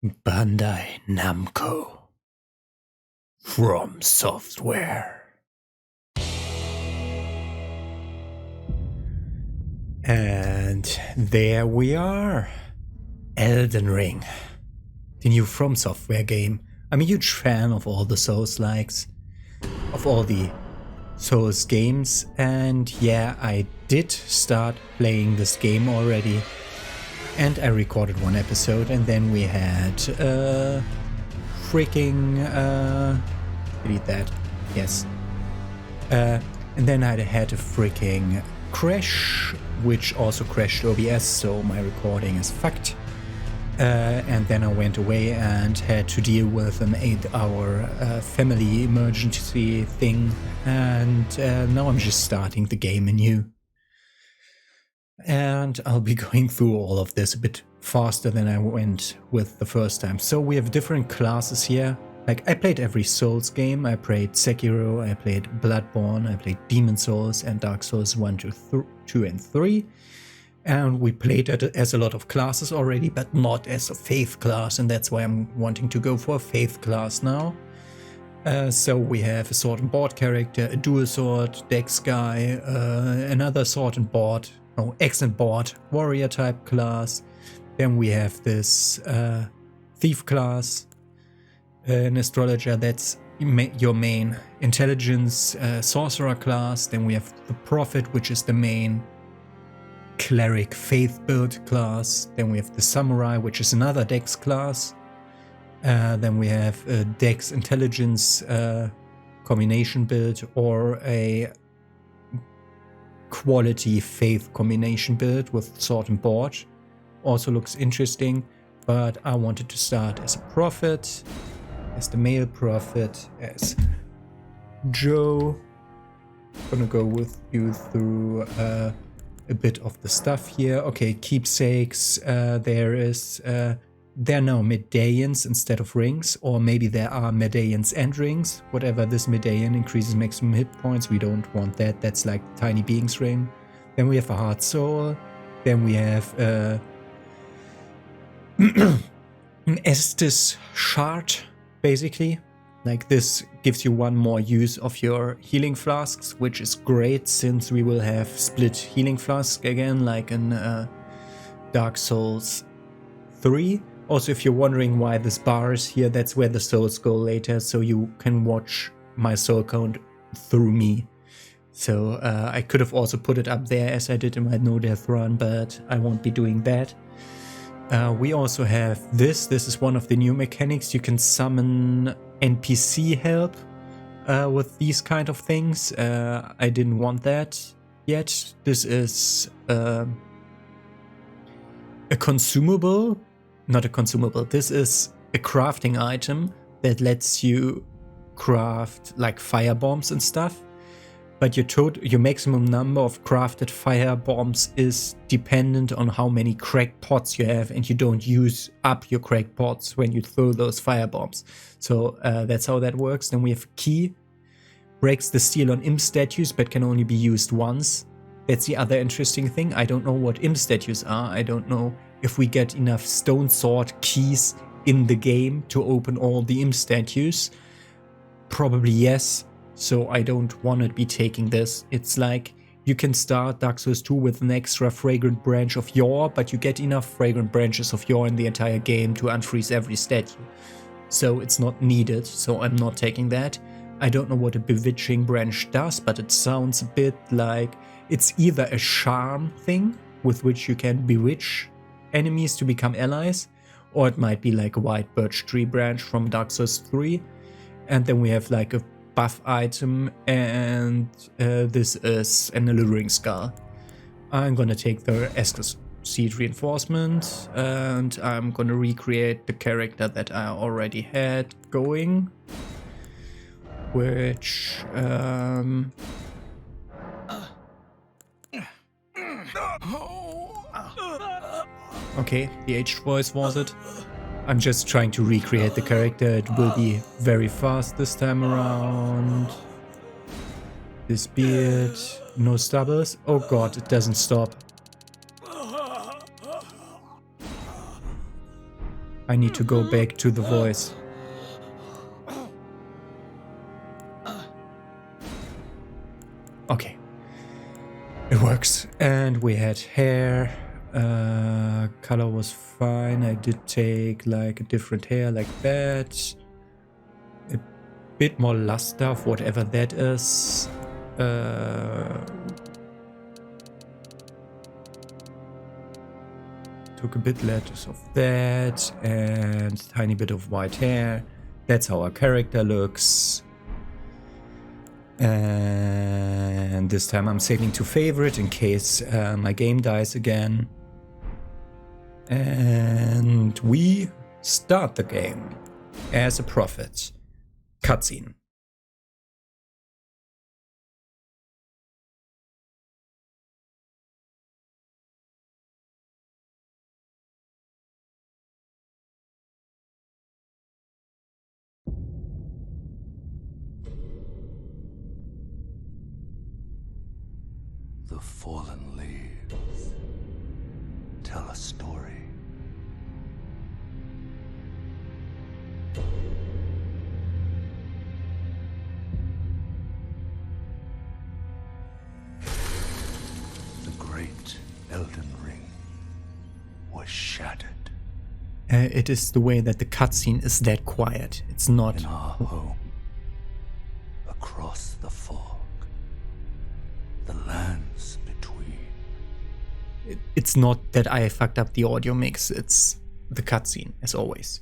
Bandai Namco from Software. And there we are. Elden Ring, the new From Software game. I'm a huge fan of all the Souls-likes, of all the Souls games, and yeah, I did start playing this game already. And I recorded one episode, and then we had delete that, yes. And then I had a freaking crash, which also crashed OBS, so my recording is fucked. And then I went away and had to deal with an 8-hour family emergency thing, and now I'm just starting the game anew. And I'll be going through all of this a bit faster than I went with the first time. So we have different classes here. Like, I played every Souls game. I played Sekiro, I played Bloodborne, I played Demon Souls and Dark Souls 1, 2, and 3. And we played it as a lot of classes already, but not as a faith class, and that's why I'm wanting to go for a faith class now. So we have a sword and board character, a dual sword, dex guy, another sword and board, axe and board, warrior type class. Then we have this thief class, an astrologer, that's your main intelligence sorcerer class. Then we have the prophet, which is the main cleric faith build class. Then we have the samurai, which is another dex class. Then we have a dex intelligence combination build, or a quality faith combination build with sword and board. Also looks interesting, but I wanted to start as a prophet, as the male prophet, as Joe. Gonna go with you through a bit of the stuff here. Okay, keepsakes. There are now medallions instead of rings, or maybe there are medallions and rings. Whatever, this medallion increases maximum hit points. We don't want that. That's like Tiny Being's ring. Then we have a heart soul. Then we have an Estus shard, basically. Like, this gives you one more use of your healing flasks, which is great since we will have split healing flasks again, like in Dark Souls 3. Also, if you're wondering why this bar is here, that's where the souls go later, so you can watch my soul count through me. So I could have also put it up there as I did in my No Death run, but I won't be doing that. We also have this. This is one of the new mechanics. You can summon NPC help with these kind of things. I didn't want that yet. This is a consumable. Not a consumable. This is a crafting item that lets you craft like fire bombs and stuff. But your maximum number of crafted fire bombs is dependent on how many cracked pots you have, and you don't use up your cracked pots when you throw those fire bombs. So that's how that works. Then we have a key. Breaks the steel on imp statues, but can only be used once. That's the other interesting thing. I don't know what imp statues are. I don't know if we get enough stone sword keys in the game to open all the imp statues. Probably yes. So I don't want to be taking this. It's like you can start Dark Souls 2 with an extra fragrant branch of yore, but you get enough fragrant branches of yore in the entire game to unfreeze every statue. So it's not needed, so I'm not taking that. I don't know what a bewitching branch does, but it sounds a bit like it's either a charm thing with which you can bewitch enemies to become allies, or it might be like a white birch tree branch from Dark Souls 3. And then we have like a buff item, and this is an alluring skull. I'm gonna take the Estus Seed Reinforcement, and I'm gonna recreate the character that I already had going, which okay, the aged voice was it. I'm just trying to recreate the character. It will be very fast this time around. This beard, no stubbles. Oh god, it doesn't stop. I need to go back to the voice. Okay. It works. And we had hair. Color was fine. I did take like a different hair like that. A bit more luster of whatever that is. Took a bit less of that and tiny bit of white hair. That's how our character looks. And this time I'm saving to favorite in case my game dies again. And we start the game as a prophet. Cutscene. The fallen leaves tell a story. The great Elden Ring was shattered. It is the way that the cutscene is that quiet. It's not. In our home, across the fog, the lands between. It's not that I fucked up the audio mix. It's the cutscene, as always.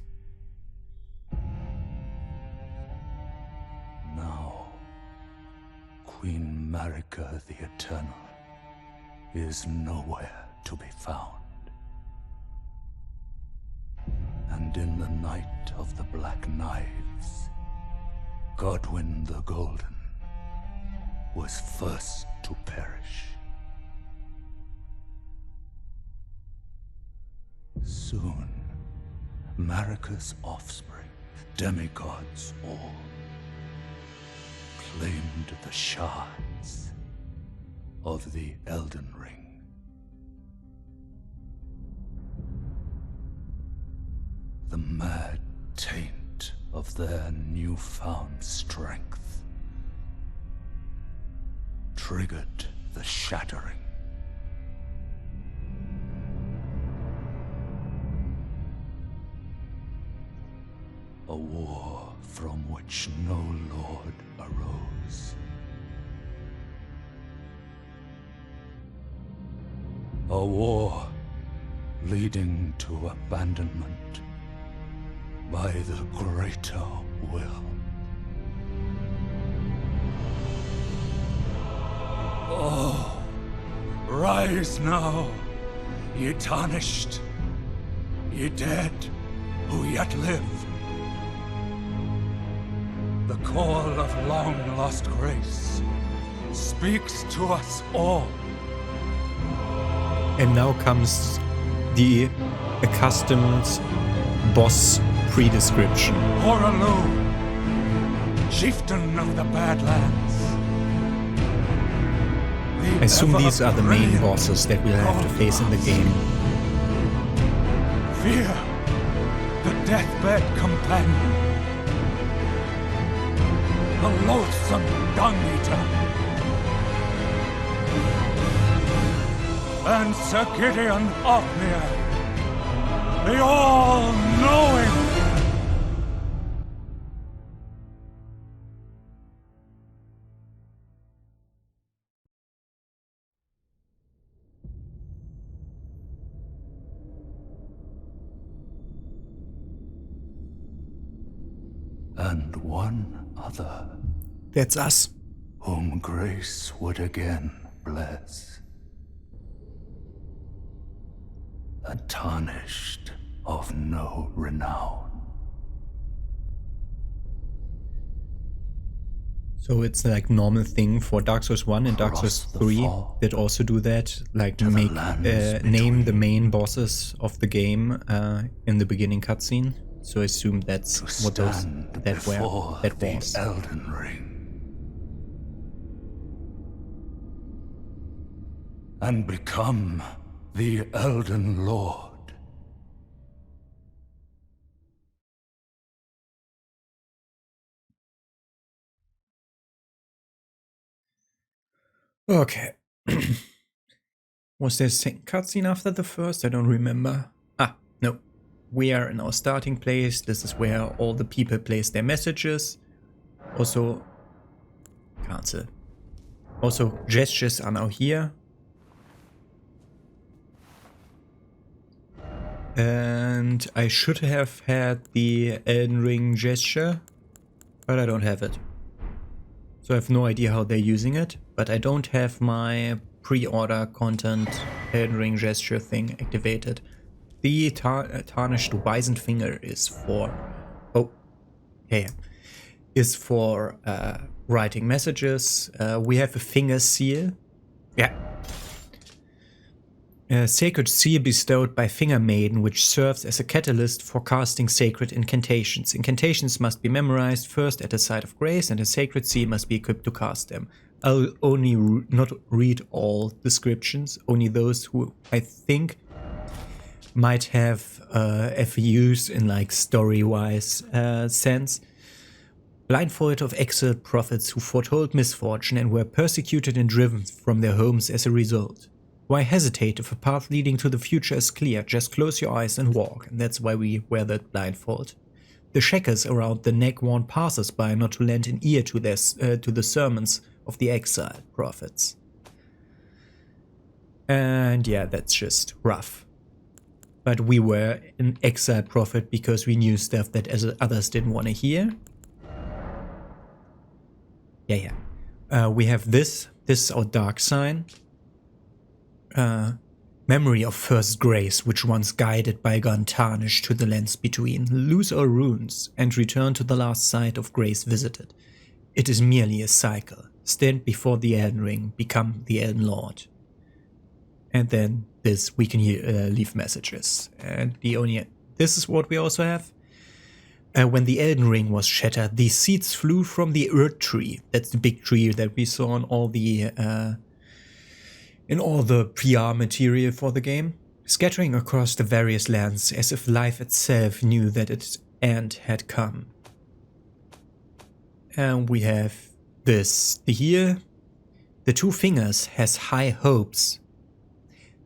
Now, Queen Marika the Eternal is nowhere to be found. And in the night of the Black Knives, Godwyn the Golden was first to perish. Soon, Marika's offspring, demigods all, claimed the shards of the Elden Ring. The mad taint of their newfound strength triggered the shattering. A war from which no lord arose. A war leading to abandonment by the greater will. Oh, rise now, ye tarnished, ye dead who yet live. The call of long-lost grace speaks to us all. And now comes the accustomed boss pre-description. Horalu, chieftain of the Badlands. I assume these are the main bosses that we'll have to face in the game. Fear, the deathbed companion. The loathsome dung-eater. And Sir Gideon Othmere, the all-knowing. And one other. That's us. Whom grace would again bless. A tarnished of no renown. So it's like normal thing for Dark Souls 1 and Dark Souls 3 that also do that, like to make name the main bosses of the game in the beginning cutscene. So I assume that's what those that was. Elden Ring. And become the Elden Lord. Okay. Was there a second cutscene after the first? I don't remember. Ah, no. We are in our starting place. This is where all the people place their messages. Also, cancel. Also, gestures are now here. And I should have had the Elden Ring gesture, but I don't have it. So I have no idea how they're using it, but I don't have my pre-order content Elden Ring gesture thing activated. The Tarnished wizened finger is for... Oh, yeah. Is for writing messages. We have a finger seal. Yeah. A sacred seal bestowed by Finger Maiden, which serves as a catalyst for casting sacred incantations. Incantations must be memorized first at a site of grace, and a sacred seal must be equipped to cast them. I'll only not read all descriptions, only those who I think might have FAQs in like story-wise sense. Blindfolded of exiled prophets who foretold misfortune and were persecuted and driven from their homes as a result. Why hesitate if a path leading to the future is clear? Just close your eyes and walk, and that's why we wear that blindfold. The shackles around the neck warn passers-by not to lend an ear to the sermons of the exiled prophets. And yeah, that's just rough. But we were an exiled prophet because we knew stuff that others didn't want to hear. Yeah. We have this. This is our dark sign. Memory of first grace, which once guided bygone Tarnished to the lands between. Lose all runes and return to the last site of grace visited. It is merely a cycle. Stand before the Elden Ring, become the Elden Lord. And then this, we can leave messages. And this is what we also have. When the Elden Ring was shattered, the seeds flew from the Earth Tree. That's the big tree that we saw in all the PR material for the game, scattering across the various lands as if life itself knew that its end had come. And we have this here. The two fingers has high hopes.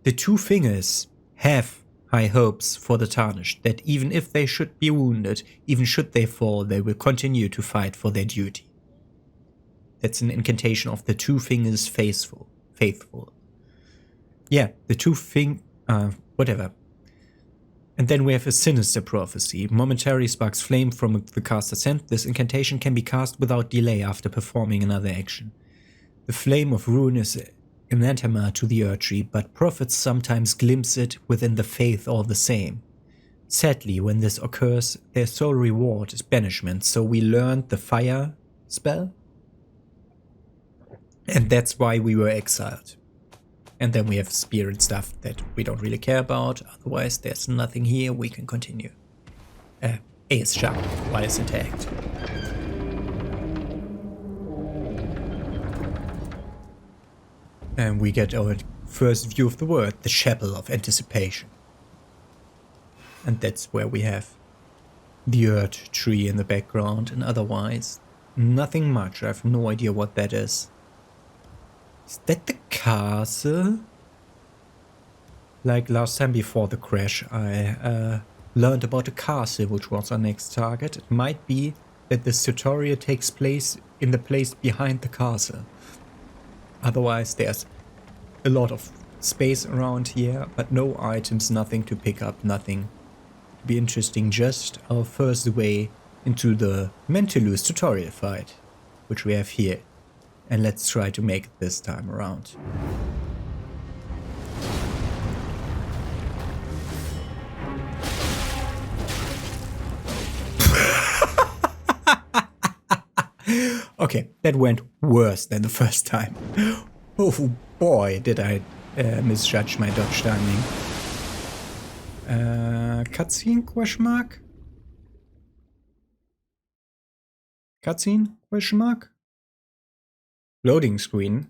The two fingers have high hopes for the Tarnished, that even if they should be wounded, even should they fall, they will continue to fight for their duty. That's an incantation of the two fingers faithful. Yeah, the two whatever. And then we have a sinister prophecy. Momentary sparks flame from the caster's hand. This incantation can be cast without delay after performing another action. The flame of ruin is anathema to the Earth Tree, but prophets sometimes glimpse it within the faith all the same. Sadly, when this occurs, their sole reward is banishment, so we learned the fire spell. And that's why we were exiled. And then we have spirit stuff that we don't really care about, otherwise there's nothing here, we can continue. A is sharp, Y is intact. And we get our first view of the world, the Chapel of Anticipation. And that's where we have the Earth Tree in the background, and otherwise nothing much. I have no idea what that is. Is that the castle? Like last time before the crash, I learned about the castle, which was our next target. It might be that this tutorial takes place in the place behind the castle. Otherwise, there's a lot of space around here, but no items, nothing to pick up, nothing to be interesting. Just our first way into the Mentalus tutorial fight, which we have here. And let's try to make it this time around. Okay, that went worse than the first time. Oh boy, did I misjudge my dodge timing. Cutscene, question mark? Cutscene, question mark? Loading screen.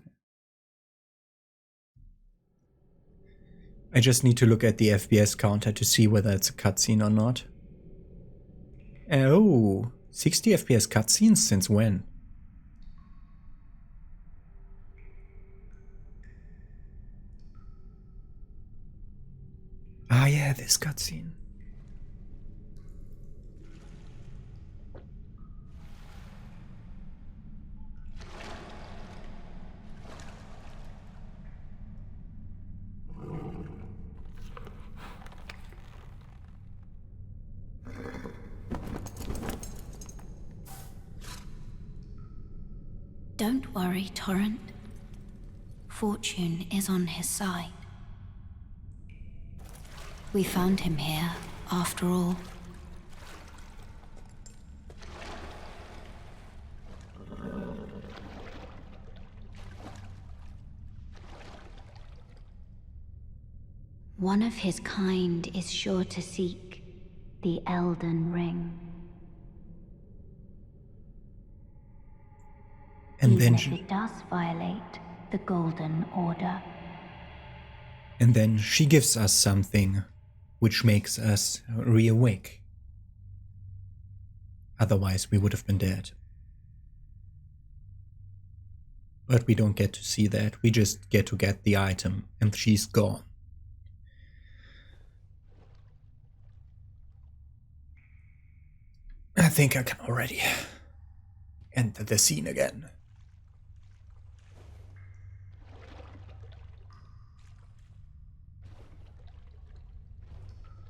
I just need to look at the FPS counter to see whether it's a cutscene or not. Oh, 60 FPS cutscenes since when? Ah yeah, this cutscene. Don't worry, Torrent. Fortune is on his side. We found him here, after all. One of his kind is sure to seek the Elden Ring. And Even then if it does violate the Golden Order. And then she gives us something which makes us reawake. Otherwise we would have been dead. But we don't get to see that. We just get to get the item and she's gone. I think I can already enter the scene again.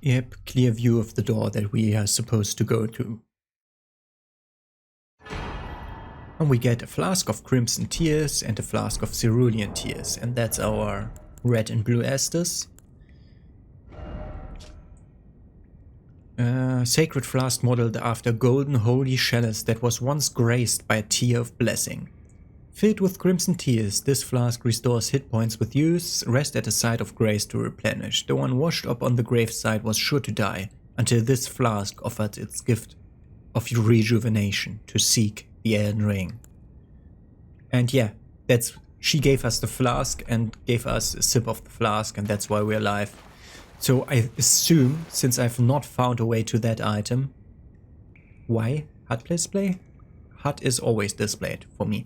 Yep, clear view of the door that we are supposed to go to. And we get a flask of crimson tears and a flask of cerulean tears, and that's our red and blue Estus. Sacred flask modeled after golden holy chalice that was once graced by a tear of blessing. Filled with crimson tears, this flask restores hit points with use, rest at a site of grace to replenish. The one washed up on the graveside was sure to die, until this flask offered its gift of rejuvenation to seek the Elden Ring. And yeah, she gave us the flask and gave us a sip of the flask, and that's why we're alive. So I assume, since I've not found a way to that item, why? HUD display? HUD is always displayed for me.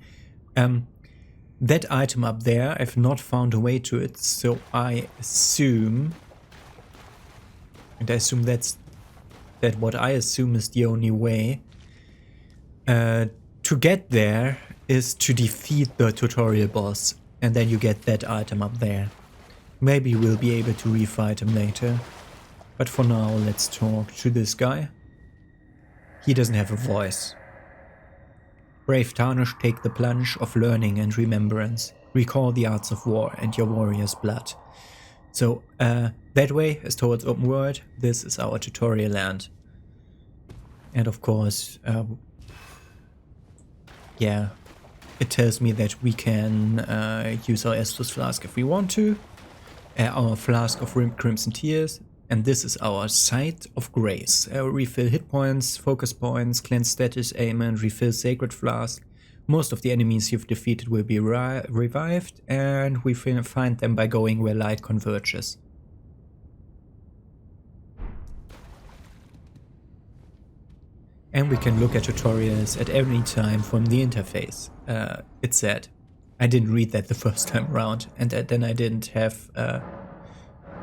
That item up there, I've not found a way to it, so I assume, and I assume that what I assume is the only way to get there is to defeat the tutorial boss, and then you get that item up there. Maybe we'll be able to refight him later, but for now let's talk to this guy. He doesn't have a voice. Brave Tarnished, take the plunge of learning and remembrance. Recall the arts of war and your warrior's blood. So that way is towards open world. This is our tutorial land. And of course, yeah, it tells me that we can use our Estus flask if we want to. Our flask of crimson tears. And this is our site of grace. Refill hit points, focus points, cleanse status ailment, refill sacred flask. Most of the enemies you've defeated will be revived, and we find them by going where light converges. And we can look at tutorials at any time from the interface. It said. I didn't read that the first time around, and then I didn't have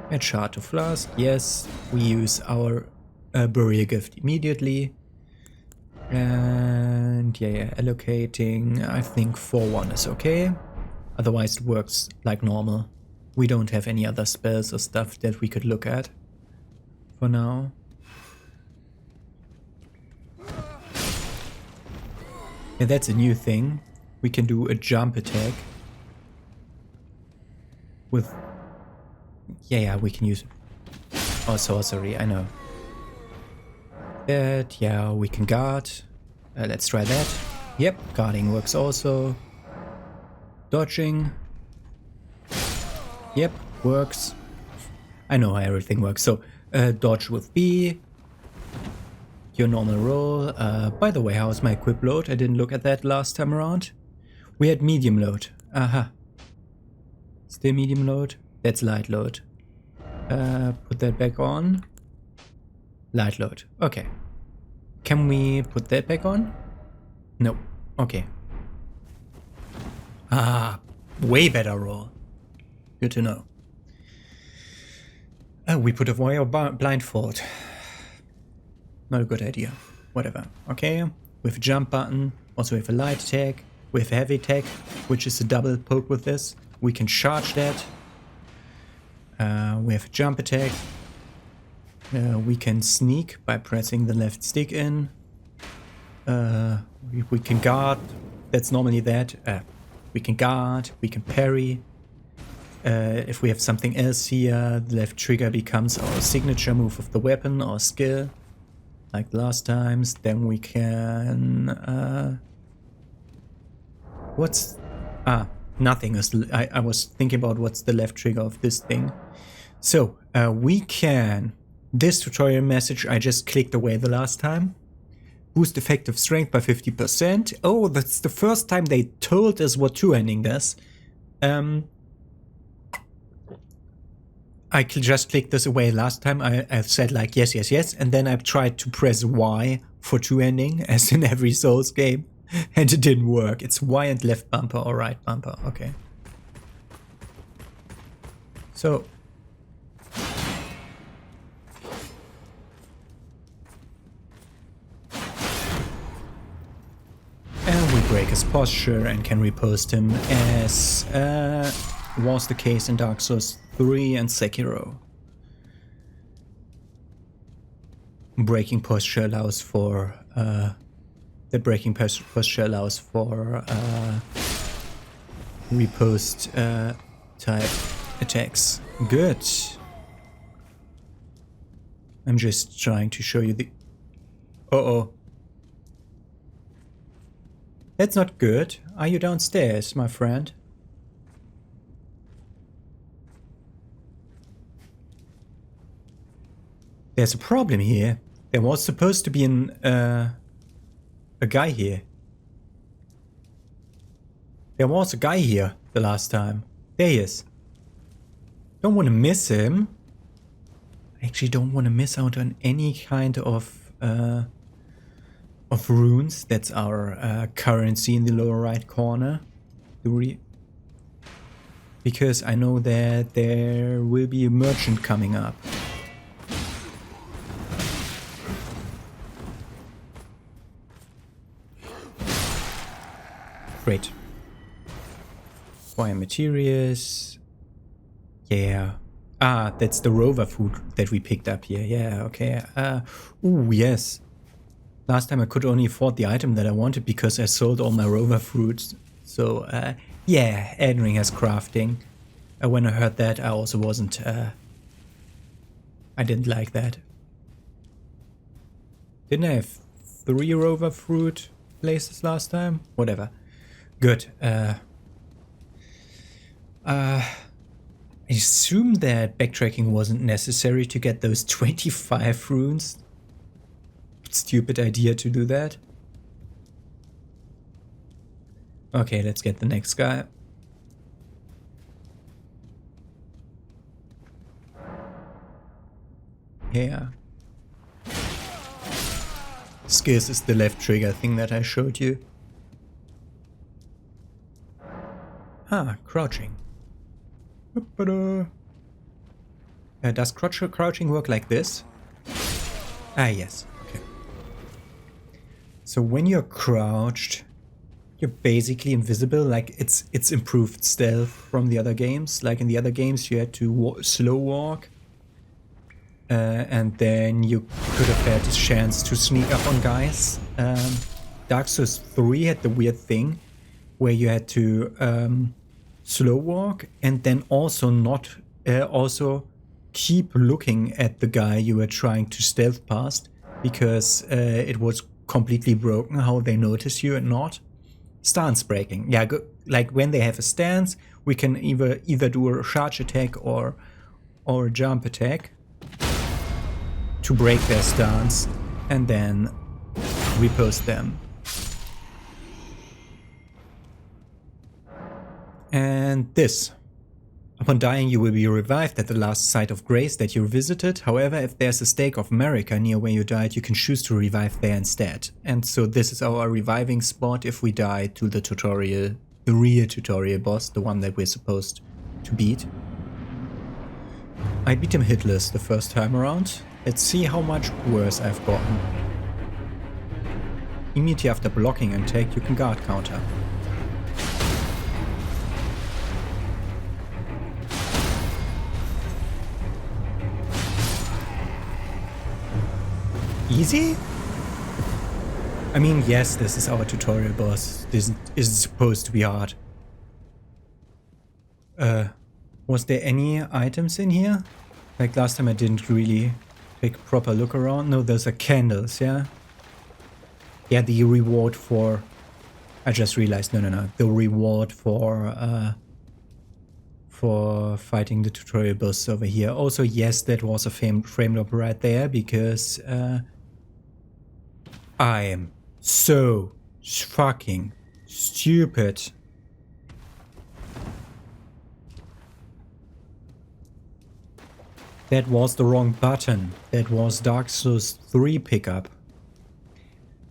a chart to flask. Yes, we use our burial gift immediately. And yeah, allocating, I think 4-1 is okay. Otherwise it works like normal. We don't have any other spells or stuff that we could look at for now. Yeah, that's a new thing. We can do a jump attack with... Yeah, we can use... Oh, sorcery, I know. That, yeah, we can guard. Let's try that. Yep, guarding works also. Dodging. Yep, works. I know how everything works. So, dodge with B. Your normal roll. By the way, how's my equip load? I didn't look at that last time around. We had medium load. Aha. Still medium load. That's light load. Put that back on. Light load. Okay. Can we put that back on? No. Okay. Ah, way better roll. Good to know. Oh, we put a warrior blindfold. Not a good idea. Whatever. Okay, we have a jump button. Also we have a light attack. We have a heavy attack, which is a double poke with this. We can charge that. We have a jump attack. We can sneak by pressing the left stick in. We can guard. That's normally that. We can guard. We can parry. If we have something else here, the left trigger becomes our signature move of the weapon or skill. Like last times. Then we can... what's... nothing. I was thinking about what's the left trigger of this thing. So, we can... This tutorial message I just clicked away the last time. Boost effective strength by 50%. Oh, that's the first time they told us what two-handing does. I just clicked this away last time. I said like yes, yes, yes. And then I tried to press Y for two-handing, as in every Souls game. And it didn't work. It's Y and left bumper or right bumper. Okay. So... And we break his posture and can repost him, as was the case in Dark Souls 3 and Sekiro. Breaking posture allows for... the breaking posture allows for repost type attacks. Good. I'm just trying to show you the... Uh-oh. That's not good. Are you downstairs, my friend? There's a problem here. There was supposed to be a guy here. There was a guy here the last time. There he is. Don't want to miss him. I actually don't want to miss out on any kind of runes. That's our currency in the lower right corner. Because I know that there will be a merchant coming up. Great. Wire materials. Yeah. Ah, that's the rover food that we picked up here. Yeah, okay. Ooh, yes. Last time I could only afford the item that I wanted because I sold all my rover fruits. So, yeah, Elden Ring has crafting. When I heard that, I also wasn't... I didn't like that. Didn't I have 3 rover fruit places last time? Whatever. Good. I assume that backtracking wasn't necessary to get those 25 runes. Stupid idea to do that. Okay, let's get the next guy. Yeah. Skills is the left trigger thing that I showed you. Ah, crouching. Does crouching work like this? Ah, yes. Okay. So when you're crouched, you're basically invisible. Like it's improved stealth from the other games. Like in the other games, you had to slow walk, and then you could have had a chance to sneak up on guys. Dark Souls 3 had the weird thing where you had to slow walk and then also not also keep looking at the guy you were trying to stealth past, because it was completely broken how they notice you and not. Stance breaking. Yeah, like when they have a stance, we can either do a charge attack or a jump attack to break their stance and then repost them. And this. Upon dying, you will be revived at the last site of grace that you visited. However, if there's a stake of America near where you died, you can choose to revive there instead. And so this is our reviving spot if we die to the tutorial, the real tutorial boss, the one that we're supposed to beat. I beat him hitless the first time around. Let's see how much worse I've gotten. Immediately after blocking and take, you can guard counter. Easy? I mean, yes, this is our tutorial boss. This isn't supposed to be hard. Was there any items in here? Like last time I didn't really take a proper look around. No, those are candles, yeah? Yeah, the reward for... I just realized, no. The reward for fighting the tutorial boss over here. Also, yes, that was a frame drop right there, because I am so fucking stupid. That was the wrong button. That was Dark Souls 3 pickup.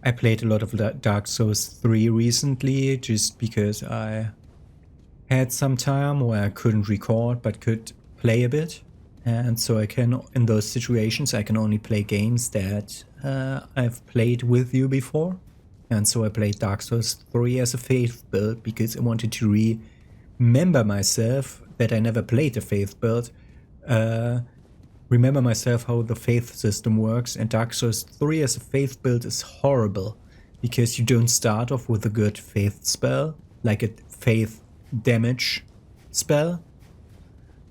I played a lot of Dark Souls 3 recently, just because I had some time where I couldn't record but could play a bit. And so I can, in those situations, I can only play games that I've played with you before. And so I played Dark Souls 3 as a faith build because I wanted to remember myself that I never played a faith build. Remember myself how the faith system works, and Dark Souls 3 as a faith build is horrible because you don't start off with a good faith spell, like a faith damage spell.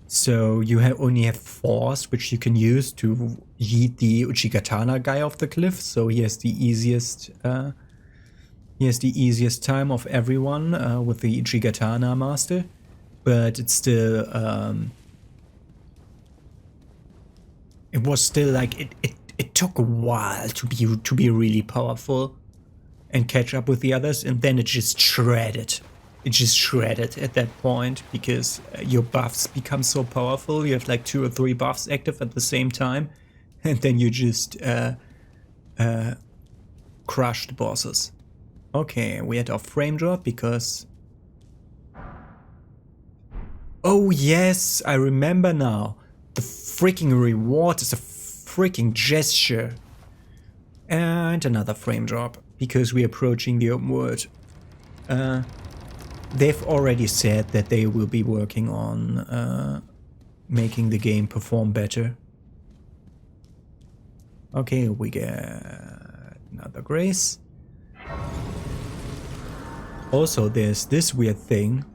So you only have force, which you can use to yeet the Uchigatana guy off the cliff. So he has the easiest time of everyone with the Uchigatana master, but it's still it was still like it took a while to be really powerful and catch up with the others, and then it just shredded. It just shredded at that point because your buffs become so powerful. You have like 2 or 3 buffs active at the same time, and then you just crush the bosses. Okay, we had our frame drop because... Oh yes, I remember now. The freaking reward is a freaking gesture. And another frame drop because we're approaching the open world. They've already said that they will be working on making the game perform better. Okay, we get another grace. Also, there's this weird thing.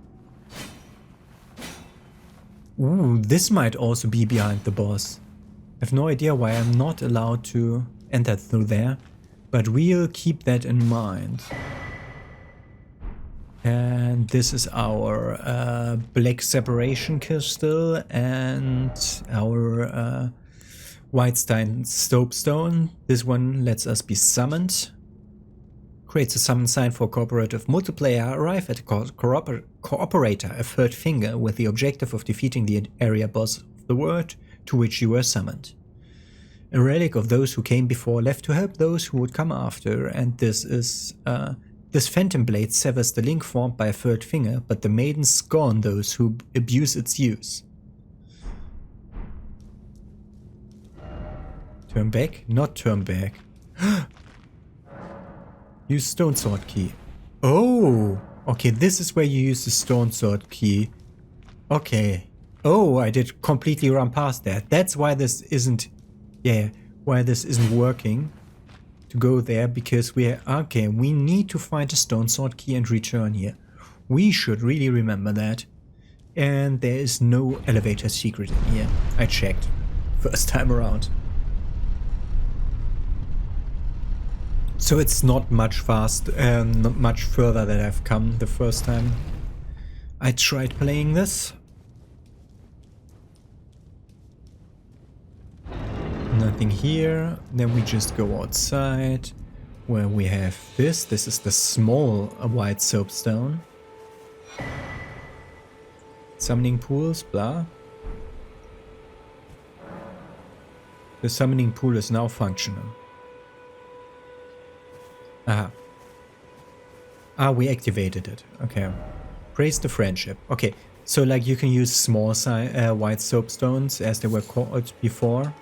Ooh, this might also be behind the boss. I have no idea why I'm not allowed to enter through there, but we'll keep that in mind. And this is our black separation crystal and our Whitestone soapstone. This one lets us be summoned. Creates a summon sign for cooperative multiplayer. Arrive at a cooperator, a third finger, with the objective of defeating the area boss of the world to which you were summoned. A relic of those who came before, left to help those who would come after, and this is... This phantom blade severs the link formed by a third finger, but the maidens scorn those who abuse its use. Turn back? Not turn back. Use stone sword key. Oh! Okay, this is where you use the stone sword key. Okay. Oh, I did completely run past that. That's why this isn't... Yeah, why this isn't working. To go there, because okay, we need to find a stone sword key and return here. We should really remember that. And there is no elevator secret in here. I checked. First time around. So it's not much not much further that I've come the first time I tried playing this. Nothing here. Then we just go outside where we have this. This is the small white soapstone. Summoning pools, blah. The summoning pool is now functional. Aha. Ah, we activated it. Okay. Praise the friendship. Okay. So like you can use small white soapstones as they were called before.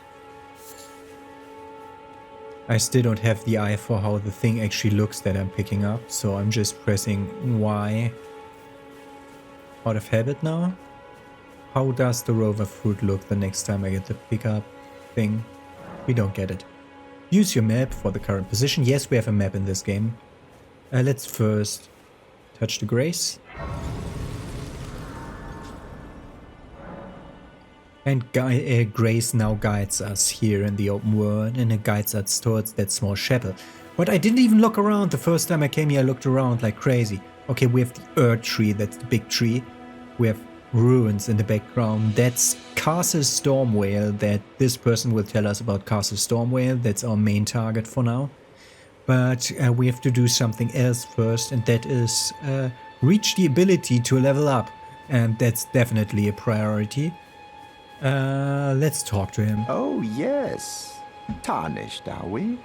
I still don't have the eye for how the thing actually looks that I'm picking up, so I'm just pressing Y out of habit now. How does the rover fruit look the next time I get the pickup thing? We don't get it. Use your map for the current position. Yes, we have a map in this game. Let's first touch the grace. And Grace now guides us here in the open world, and it guides us towards that small chapel. But I didn't even look around. The first time I came here, I looked around like crazy. Okay, we have the Earth tree, that's the big tree. We have ruins in the background. That's Castle Stormwale, that this person will tell us about Castle Stormwale. That's our main target for now. But we have to do something else first, and that is reach the ability to level up. And that's definitely a priority. Let's talk to him. Oh, yes. Tarnished, are we?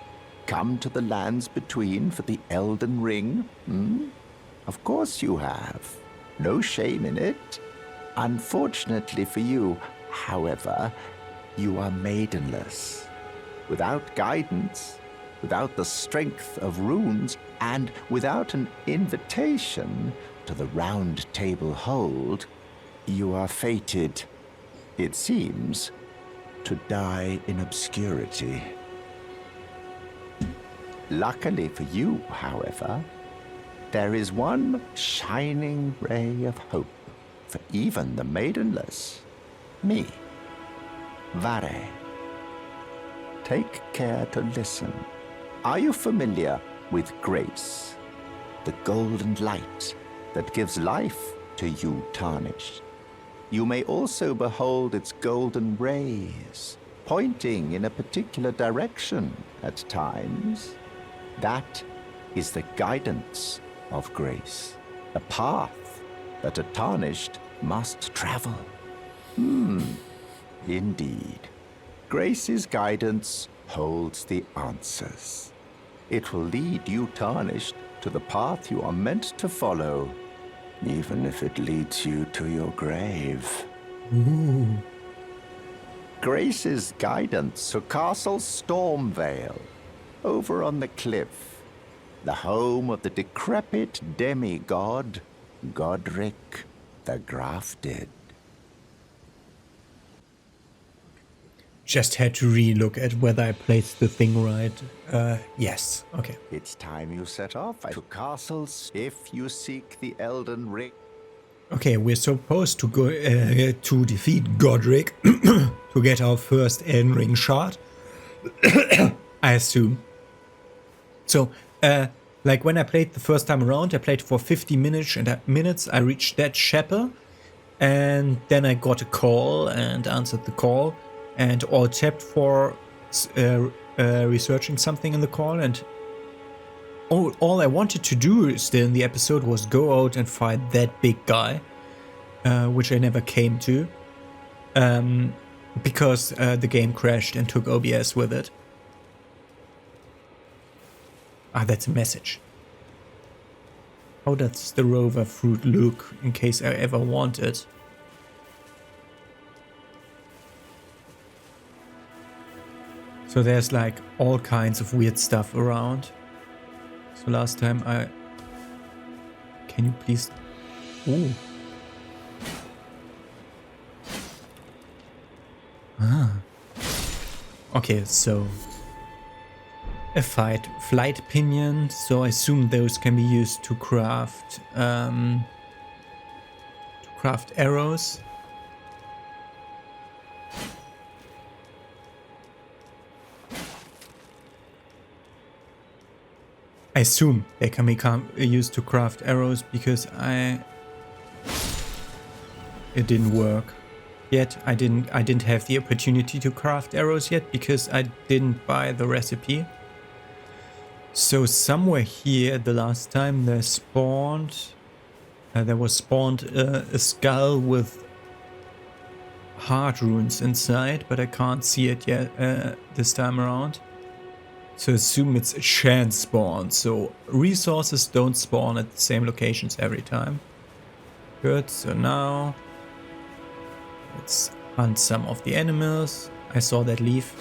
Come to the lands between for the Elden Ring? Of course you have. No shame in it. Unfortunately for you, however, you are maidenless. Without guidance, without the strength of runes, and without an invitation to the Round Table Hold, you are fated, it seems, to die in obscurity. Luckily for you, however, there is one shining ray of hope for even the maidenless. Me. Vare. Take care to listen. Are you familiar with grace? The golden light that gives life to you, Tarnished. You may also behold its golden rays, pointing in a particular direction at times. That is the guidance of grace, a path that a Tarnished must travel. Indeed. Grace's guidance holds the answers. It will lead you, Tarnished, to the path you are meant to follow, even if it leads you to your grave. Ooh. Grace's guidance to Castle Stormvale, over on the cliff, the home of the decrepit demigod, Godric the Grafted. Just had to re-look at whether I placed the thing right. Yes. Okay. It's time you set off to castles if you seek the Elden Ring. Okay, we're supposed to go to defeat Godric to get our first Elden Ring shard. I assume. So, like when I played the first time around, I played for 50 minutes. I reached that chapel, and then I got a call and answered the call, and all tapped for researching something in the call, and all I wanted to do still in the episode was go out and fight that big guy, which I never came to, because the game crashed and took OBS with it. Ah, that's a message. How does the rover fruit look, in case I ever want it? So there's like all kinds of weird stuff around. So last time Can you please... Ooh. Ah. Okay, so... A flight pinion, so I assume those can be used to craft arrows. I assume they can be used to craft arrows because it didn't work yet. I didn't have the opportunity to craft arrows yet because I didn't buy the recipe. So somewhere here the last time there was spawned a skull with heart runes inside, but I can't see it yet this time around. So assume it's a chance spawn, so resources don't spawn at the same locations every time. Good, so now Let's hunt some of the animals. I saw that leaf.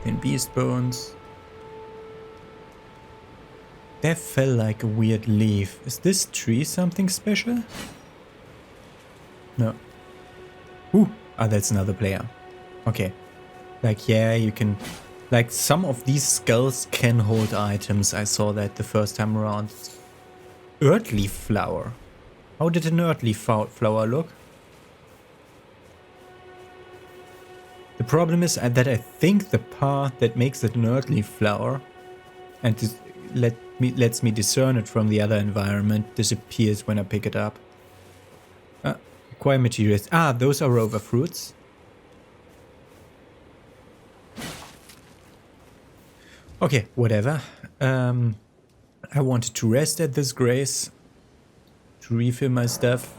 Thin beast bones. That felt like a weird leaf. Is this tree something special? No. Ooh, ah, that's another player. Okay. Like, yeah, you can... Like, some of these skulls can hold items. I saw that the first time around. Earthly flower. How did an earthly flower look? The problem is that I think the part that makes it an earthly flower and lets me discern it from the other environment disappears when I pick it up. Acquire materials. Ah, those are rover fruits. Okay, whatever. I wanted to rest at this grace to refill my stuff.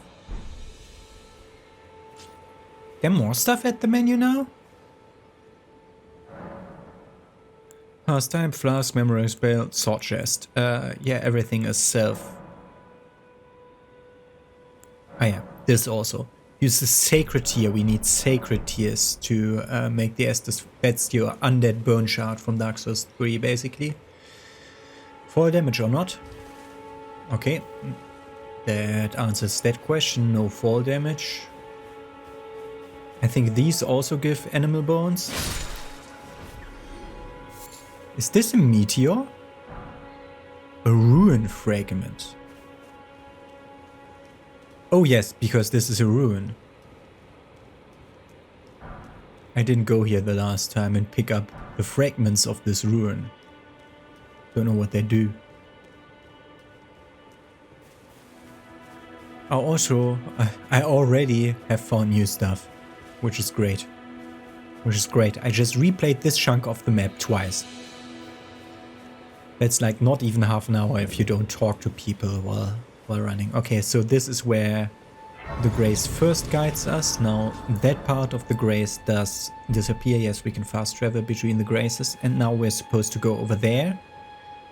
There more stuff at the menu now? Pastime, flask, memory spell, sword chest. Yeah, everything is self. Ah yeah, this also. Use the sacred tier. We need sacred tiers to make the Estus. That's your undead bone shard from Dark Souls 3, basically. Fall damage or not? Okay. That answers that question. No fall damage. I think these also give animal bones. Is this a meteor? A ruin fragment. Oh yes, because this is a ruin. I didn't go here the last time and pick up the fragments of this ruin. Don't know what they do. I already have found new stuff, which is great. I just replayed this chunk of the map twice. That's like not even half an hour if you don't talk to people while running. Okay, so this is where the grace first guides us. Now that part of the grace does disappear. Yes, we can fast travel between the graces, and now we're supposed to go over there.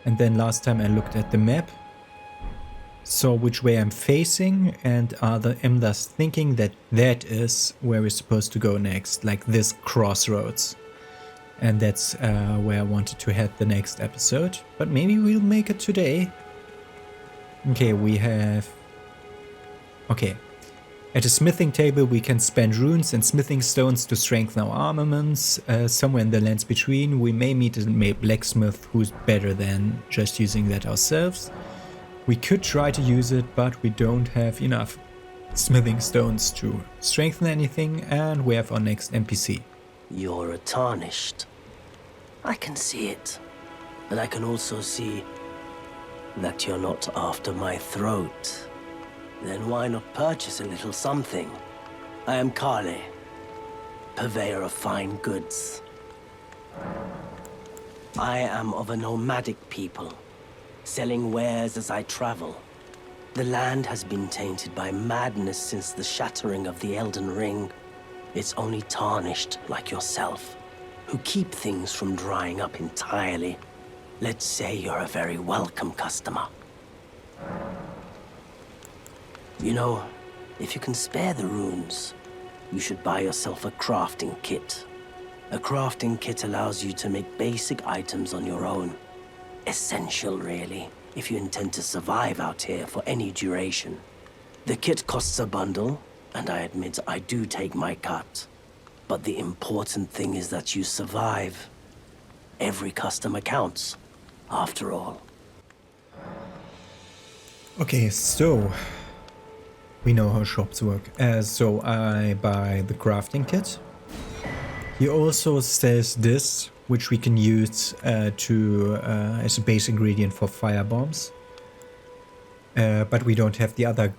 And then last time I looked at the map, saw which way I'm facing, and am thus thinking that that is where we're supposed to go next, like this crossroads. And that's where I wanted to head the next episode, but maybe we'll make it today. Okay, we have... Okay. At a smithing table we can spend runes and smithing stones to strengthen our armaments. Somewhere in the lands between we may meet a blacksmith who's better than just using that ourselves. We could try to use it, but we don't have enough smithing stones to strengthen anything, and we have our next NPC. You're a Tarnished. I can see it. But I can also see that you're not after my throat. Then why not purchase a little something? I am Kale, purveyor of fine goods. I am of a nomadic people, selling wares as I travel. The land has been tainted by madness since the shattering of the Elden Ring. It's only Tarnished like yourself, who keep things from drying up entirely. Let's say you're a very welcome customer. You know, if you can spare the runes, you should buy yourself a crafting kit. A crafting kit allows you to make basic items on your own. Essential, really, if you intend to survive out here for any duration. The kit costs a bundle, and I admit I do take my cut. But the important thing is that you survive. Every customer counts, after all. Okay, so we know how shops work. So I buy the crafting kit. He also says this, which we can use as a base ingredient for fire bombs. But we don't have the other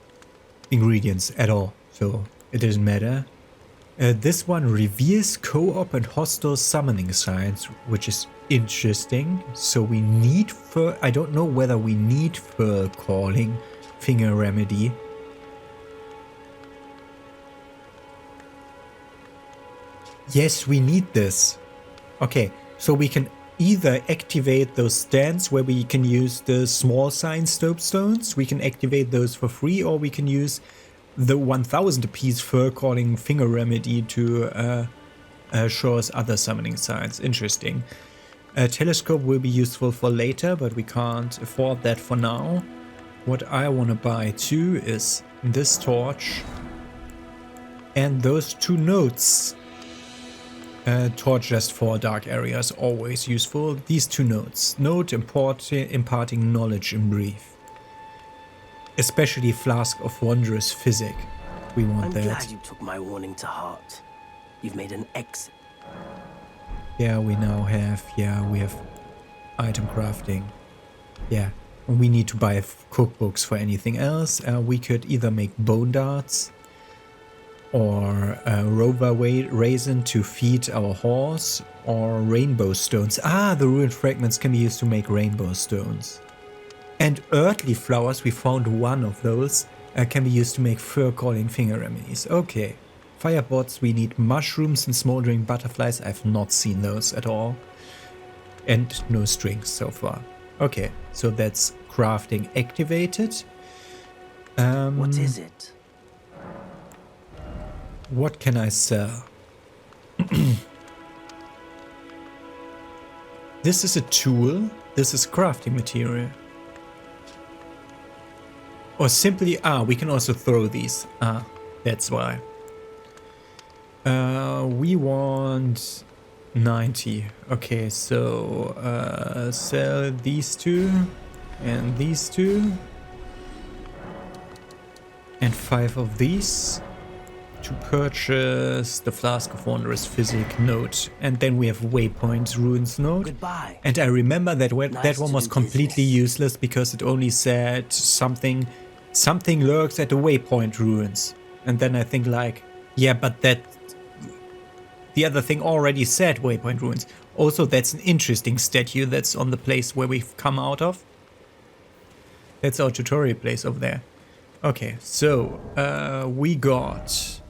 ingredients at all, so it doesn't matter. This one reveals co-op and hostile summoning signs, which is interesting. So we need I don't know whether we need fur calling, finger remedy. Yes, we need this. Okay, so we can either activate those stands where we can use the small size soapstones. We can activate those for free, or we can use the 1000 piece fur calling finger remedy to show us other summoning signs. Interesting. A telescope will be useful for later, but we can't afford that for now. What I want to buy too is this torch and those 2 notes. Torch just for dark areas, always useful. These 2 notes. Note imparting knowledge in brief. Especially Flask of Wondrous Physic. We want I'm that. glad you took my warning to heart. You've made an exit. Yeah, we now have, we have item crafting. Yeah, we need to buy cookbooks for anything else. We could either make bone darts or rover raisin to feed our horse, or rainbow stones. Ah, the ruined fragments can be used to make rainbow stones. And earthly flowers, we found 1 of those, can be used to make fur calling finger remedies. Okay. Firebots, we need mushrooms and smoldering butterflies. I've not seen those at all. And no strings so far. Okay, so that's crafting activated. What is it? What can I sell? This is a tool. This is crafting material. Or simply, we can also throw these. That's why. We want 90. Okay, so sell these 2 and these 2 and 5 of these to purchase the Flask of Wondrous Physic note. And then we have Waypoint Ruins note. Goodbye. And I remember that that one was to do completely business. useless because it only said something lurks at the Waypoint Ruins. And then I think like, yeah, but that the other thing already said Waypoint Ruins. Also, that's an interesting statue that's on the place where we've come out of. That's our tutorial place over there. Okay, so we got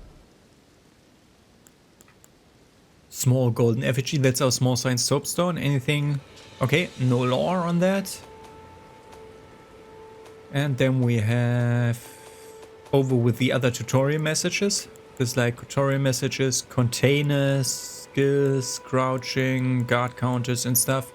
small golden effigy. That's our small science soapstone. Anything? Okay, no lore on that. And then we have over with the other tutorial messages. There's like tutorial messages, containers, skills, crouching, guard counters and stuff.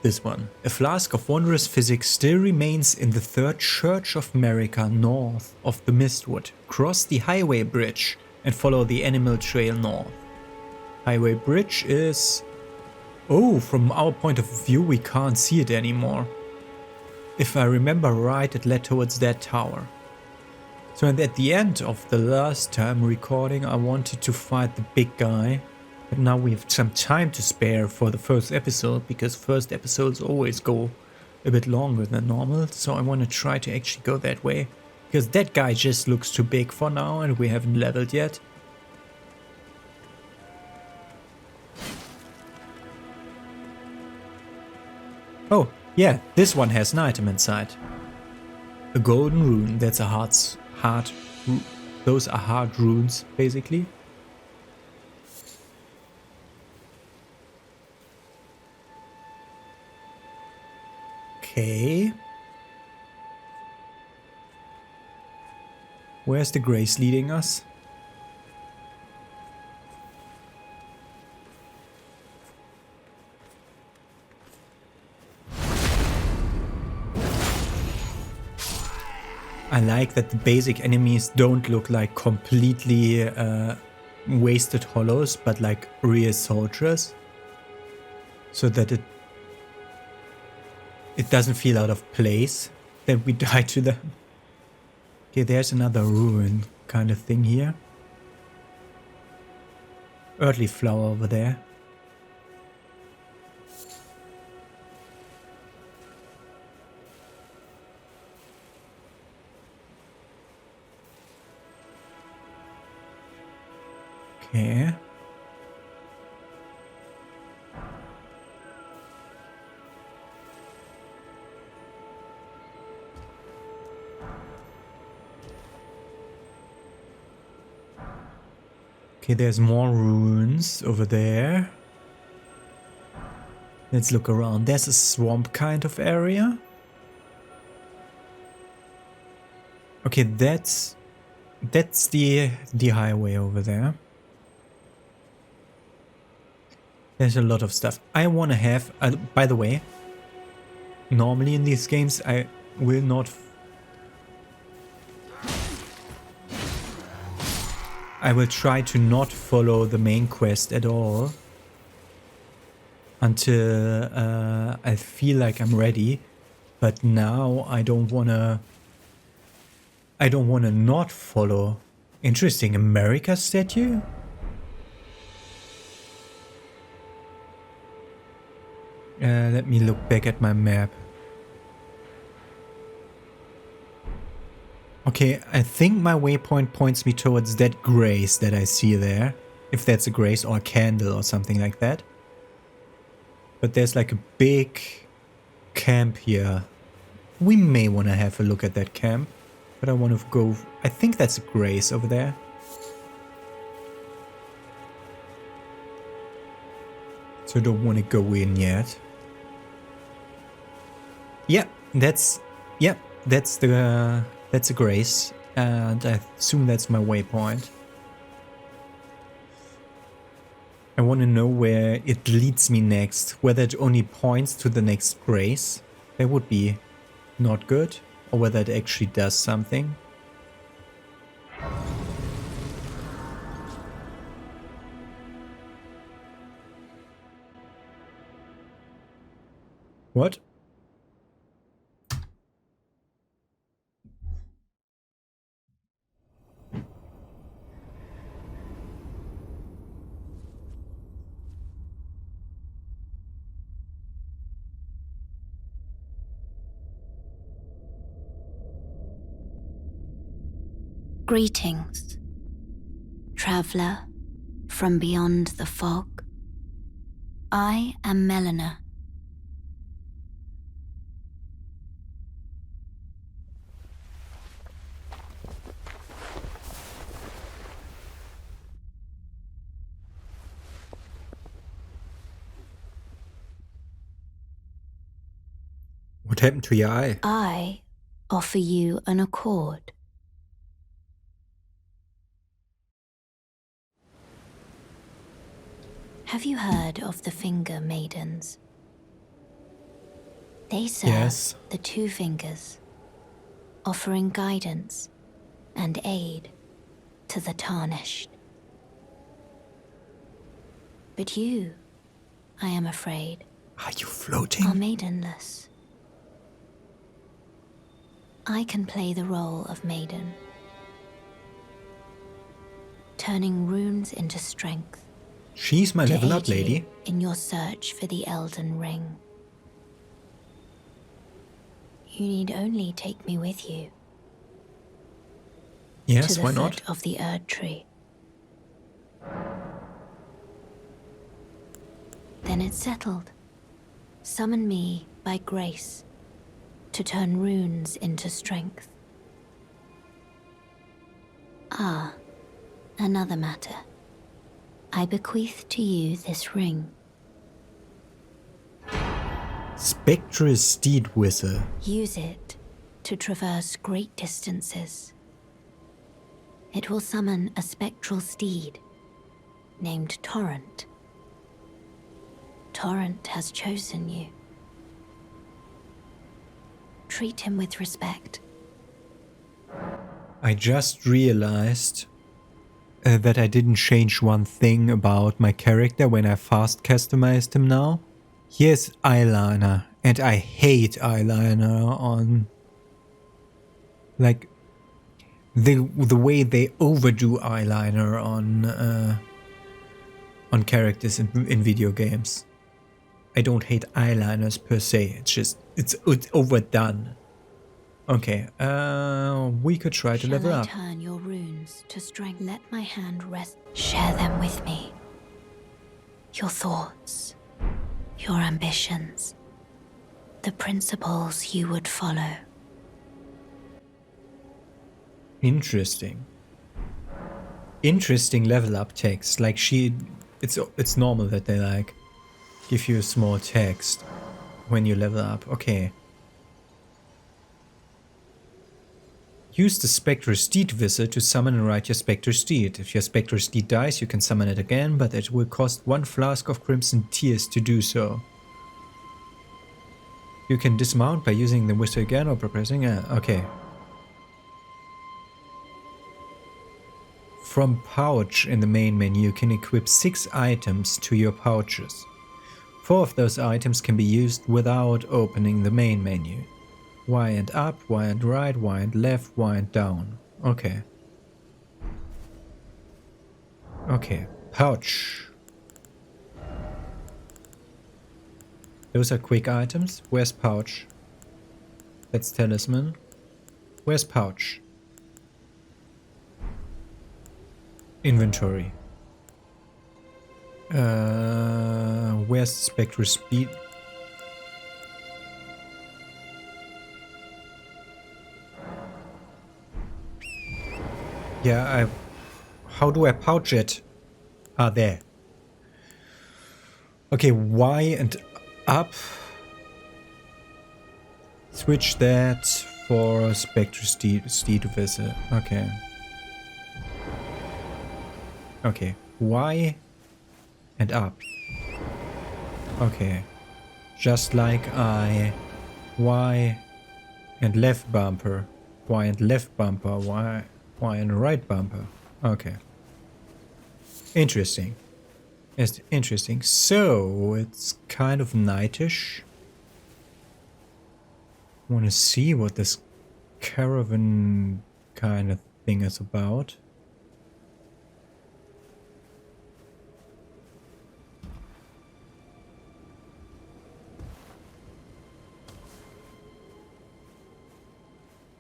This one. A flask of wondrous physics still remains in the third church of America north of the Mistwood. Cross the highway bridge and follow the animal trail north. Highway bridge is... Oh, from our point of view we can't see it anymore. If I remember right, it led towards that tower. So and at the end of the last time recording I wanted to fight the big guy. But now we have some time to spare for the first episode, because first episodes always go a bit longer than normal. So I want to try to actually go that way. Because that guy just looks too big for now and we haven't leveled yet. Oh, yeah, this one has an item inside. A golden rune, that's a hard those are hard runes, basically. Okay. Where's the grace leading us? I like that the basic enemies don't look like completely wasted hollows, but like real soldiers. So that it doesn't feel out of place that we die to them. Okay, there's another ruin kind of thing here. Earthly flower over there. Okay. Okay, there's more ruins over there. Let's look around. There's a swamp kind of area. Okay, that's the highway over there. There's a lot of stuff. I want to have, by the way, normally in these games I will not, I will try to not follow the main quest at all until I feel like I'm ready. But now I don't wanna not follow. Interesting, America statue? Let me look back at my map. Okay, I think my waypoint points me towards that grace that I see there. If that's a grace or a candle or something like that. But there's like a big camp here. We may want to have a look at that camp. But I want to go... I think that's a grace over there. So I don't want to go in yet. Yeah, that's a grace, and I assume that's my waypoint. I want to know where it leads me next, whether it only points to the next grace. That would be not good, or whether it actually does something. What? Greetings, traveler from beyond the fog. I am Melina. What happened to your eye? I offer you an accord. Have you heard of the Finger Maidens? They serve the Two Fingers, offering guidance and aid to the Tarnished. But you, I am afraid, Are you floating? are maidenless. I can play the role of maiden, turning runes into strength. She's my to level up aid you lady. in your search for the Elden Ring. You need only take me with you. Yes, to why the not? foot of the Erd Tree. Then it's settled. Summon me by grace to turn runes into strength. Ah, another matter. I bequeath to you this ring. Spectral Steed Whistle. Use it to traverse great distances. It will summon a spectral steed named Torrent. Torrent has chosen you. Treat him with respect. I just realized that I didn't change one thing about my character when I fast customized him now. Here's eyeliner, and I hate eyeliner on... like, the way they overdo eyeliner on characters in video games. I don't hate eyeliners per se, it's just, it's overdone. Okay, we could try to level up. Shall I turn your runes to strength? Let my hand rest. Share them with me. Your thoughts, your ambitions, the principles you would follow. Interesting. Interesting level up text. Like it's normal that they like. give you a small text when you level up. Okay. Use the Spectre Steed Wizard to summon and ride your Spectre Steed. If your Spectre Steed dies, you can summon it again, but it will cost 1 flask of Crimson Tears to do so. You can dismount by using the wizard again or by pressing okay. From pouch in the main menu, you can equip 6 items to your pouches. 4 of those items can be used without opening the main menu. Y and up, Y and right, Y and left, Y and down. Okay. Okay, pouch. Those are quick items. Where's pouch? That's talisman. Where's pouch? Inventory. Where's Spectre Speed? Yeah, how do I pouch it? Ah, there. Okay, Y and up. Switch that for Spectre Steed Wizard. Okay. Okay, Y and up. Okay. Just like Y and left bumper. Y and left bumper. Y and right bumper. Okay. Interesting. It's interesting. So, it's kind of nightish. Want to see what this caravan kind of thing is about.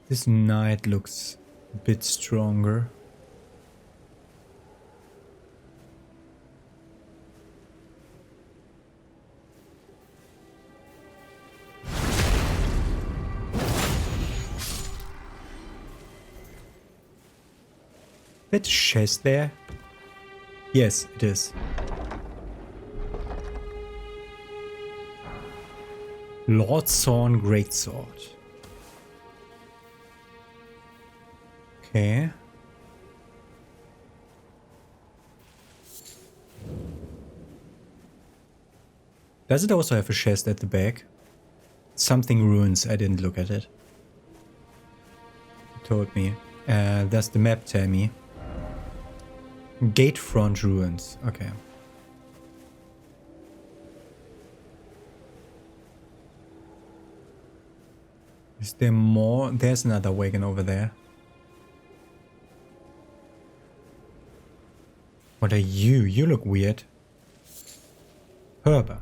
This knight looks a bit stronger. That chest there? Yes, it is. Lord Thorn Greatsword. Okay. Does it also have a chest at the back? Something ruins, I didn't look at it. It told me. Does the map tell me? Gatefront ruins, okay. Is there more? There's another wagon over there. What are you? You look weird. Herber.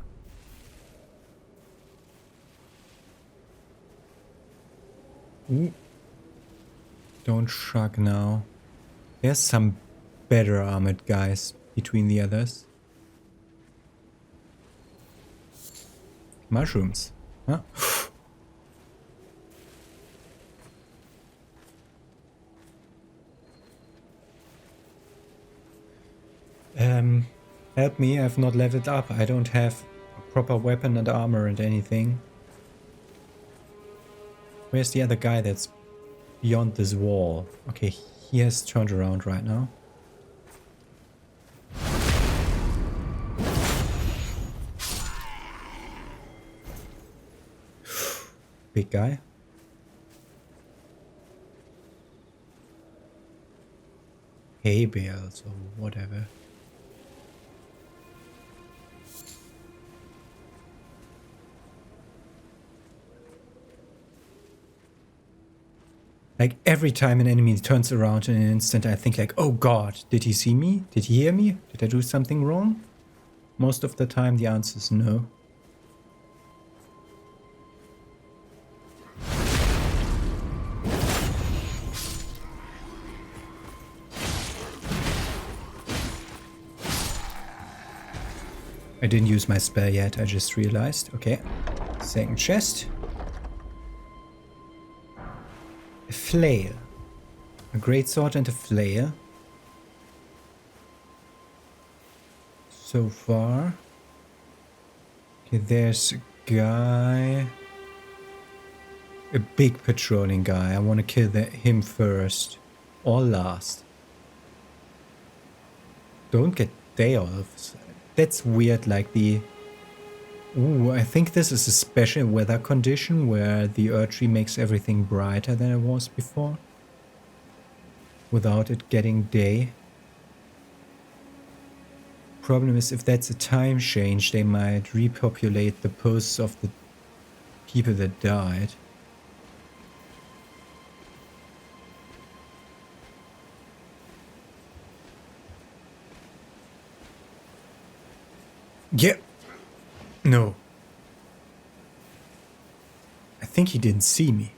Ooh. Don't shrug now. There's some better armored guys between the others. Mushrooms. Huh? Help me, I've not leveled up. I don't have a proper weapon and armor and anything. Where's the other guy that's beyond this wall? Okay, he has turned around right now. Big guy. Hay bales or whatever. Like every time an enemy turns around in an instant, I think like, oh god, did he see me? Did he hear me? Did I do something wrong? Most of the time the answer is no. I didn't use my spell yet, I just realized. Okay, second chest. A flail. A greatsword and a flail. So far. Okay, there's a guy. A big patrolling guy. I want to kill him first. Or last. Don't get day-offs. That's weird, like the... Ooh, I think this is a special weather condition where the Erdtree makes everything brighter than it was before. Without it getting day. Problem is, if that's a time change, they might repopulate the posts of the people that died. Yeah. No. I think he didn't see me.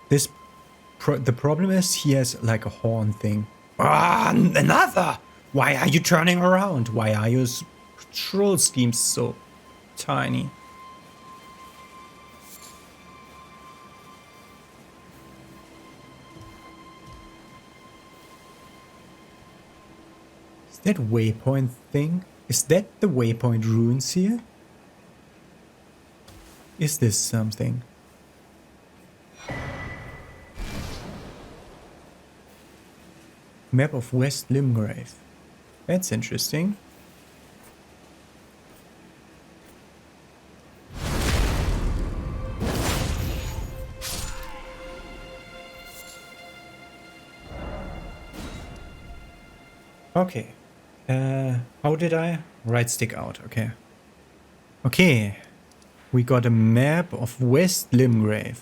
The problem is he has like a horn thing. Ah, another! Why are you turning around? Why are your patrol schemes so tiny? Is that waypoint thing? Is that the waypoint ruins here? Is this something? Map of West Limgrave. That's interesting. Okay. How did I? Right stick out, okay. Okay. We got a map of West Limgrave.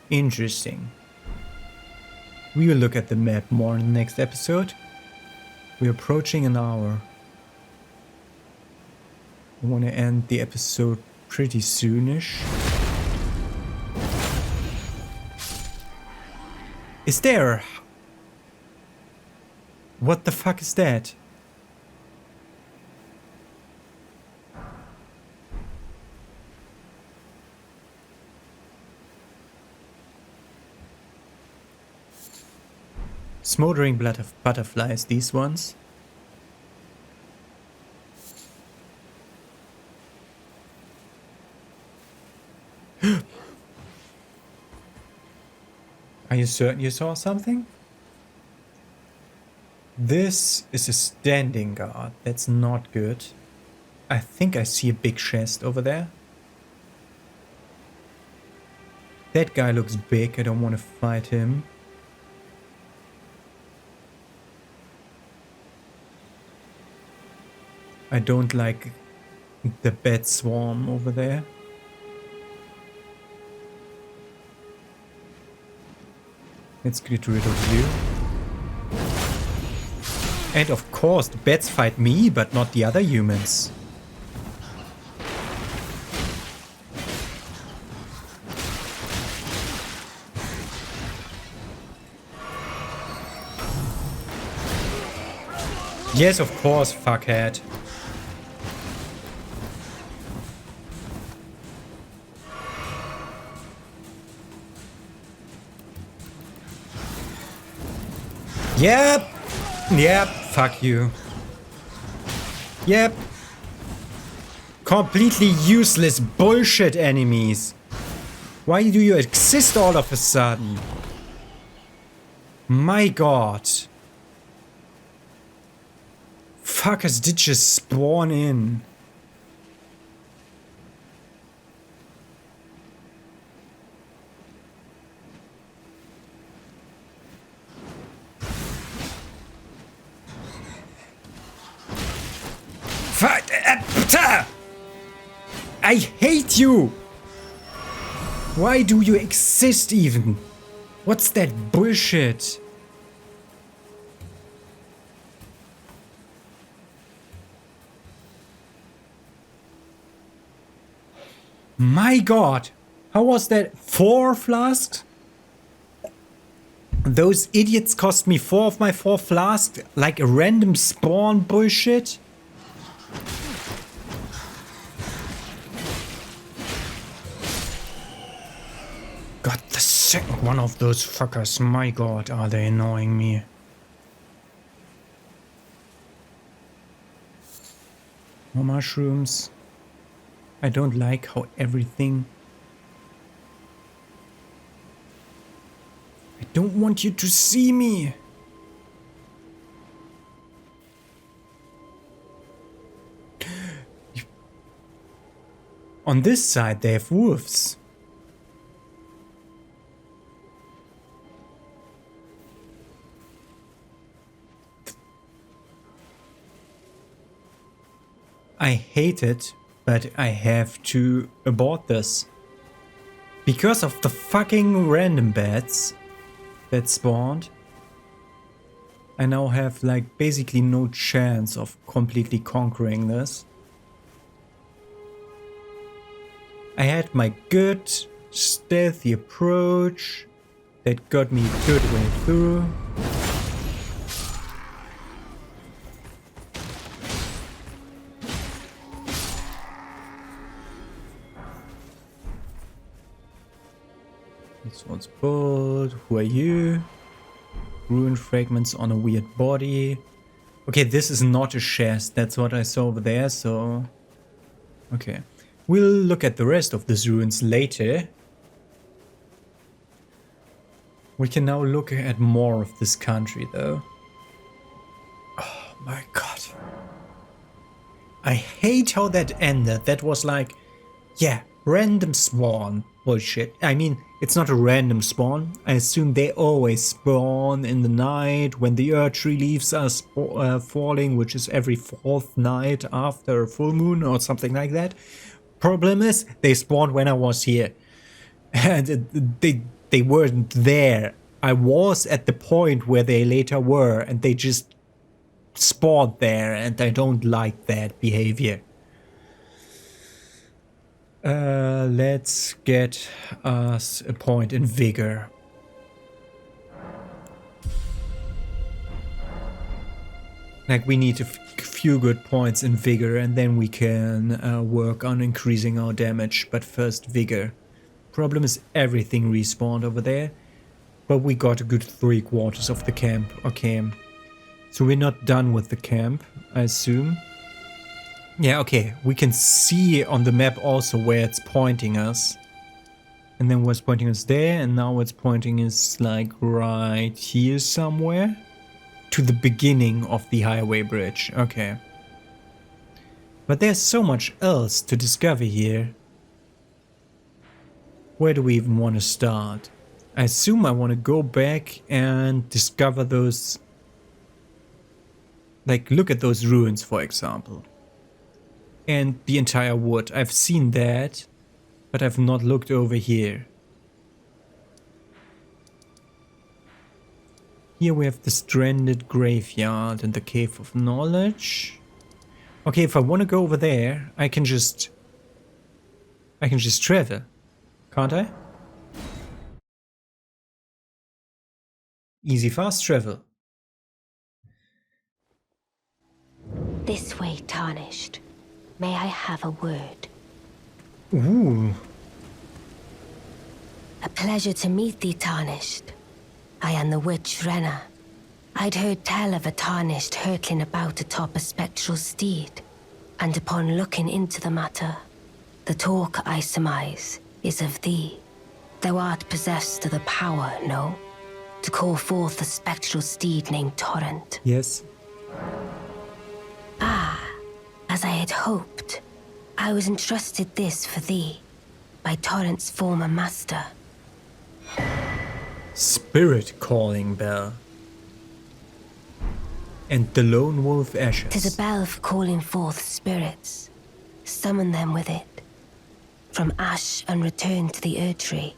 Interesting. We will look at the map more in the next episode. We're approaching an hour. I want to end the episode pretty soonish. Is there? What the fuck is that? Smoldering blood of butterflies, these ones. Are you certain you saw something? This is a standing guard. That's not good. I think I see a big chest over there. That guy looks big. I don't want to fight him. I don't like the bat swarm over there. Let's get rid of you. And of course, the bats fight me, but not the other humans. Yes, of course, fuckhead. Yep. Yep. Fuck you. Yep. Completely useless bullshit enemies. Why do you exist all of a sudden? My god. Fuckers did just spawn in. I hate you! Why do you exist even? What's that bullshit? My god! How was that? 4 flasks? Those idiots cost me 4 of my 4 flasks like a random spawn bullshit? God, the second one of those fuckers, my god, are they annoying me. More mushrooms. I don't like how everything... I don't want you to see me! On this side they have wolves. I hate it, but I have to abort this. Because of the fucking random bats that spawned, I now have like basically no chance of completely conquering this. I had my good stealthy approach that got me a good way through. This one's bold. Who are you? Ruined fragments on a weird body. Okay, this is not a chest. That's what I saw over there, so... Okay. We'll look at the rest of these ruins later. We can now look at more of this country, though. Oh my god. I hate how that ended. That was like... Yeah, random spawn. Bullshit. I mean, it's not a random spawn. I assume they always spawn in the night when the earth tree leaves us falling, which is every 4th night after a full moon or something like that. Problem is, they spawned when I was here. And they weren't there. I was at the point where they later were, and they just spawned there, and I don't like that behavior. Let's get us a point in vigor. Like, we need a few good points in vigor, and then we can work on increasing our damage. But first, vigor. Problem is, everything respawned over there. But we got a good 3/4 of the camp. Okay. So we're not done with the camp, I assume. Yeah, okay. We can see on the map also where it's pointing us. And then what's pointing us there, and now it's pointing us like right here somewhere. To the beginning of the highway bridge. Okay. But there's so much else to discover here. Where do we even want to start? I assume I want to go back and discover those... Like, look at those ruins, for example. And the entire wood. I've seen that, but I've not looked over here. Here we have the stranded graveyard and the cave of knowledge. Okay, if I want to go over there, I can just travel, can't I? Easy fast travel. This way, Tarnished. May I have a word? Ooh. A pleasure to meet thee, Tarnished. I am the witch Renna. I'd heard tell of a Tarnished hurtling about atop a spectral steed, and upon looking into the matter, the talk, I surmise, is of thee. Thou art possessed of the power, no? To call forth a spectral steed named Torrent. Yes. Ah, as I had hoped, I was entrusted this for thee, by Torrent's former master. Spirit calling bell. And the lone wolf ashes. 'Tis a bell for calling forth spirits. Summon them with it. From ash and return to the Erdtree,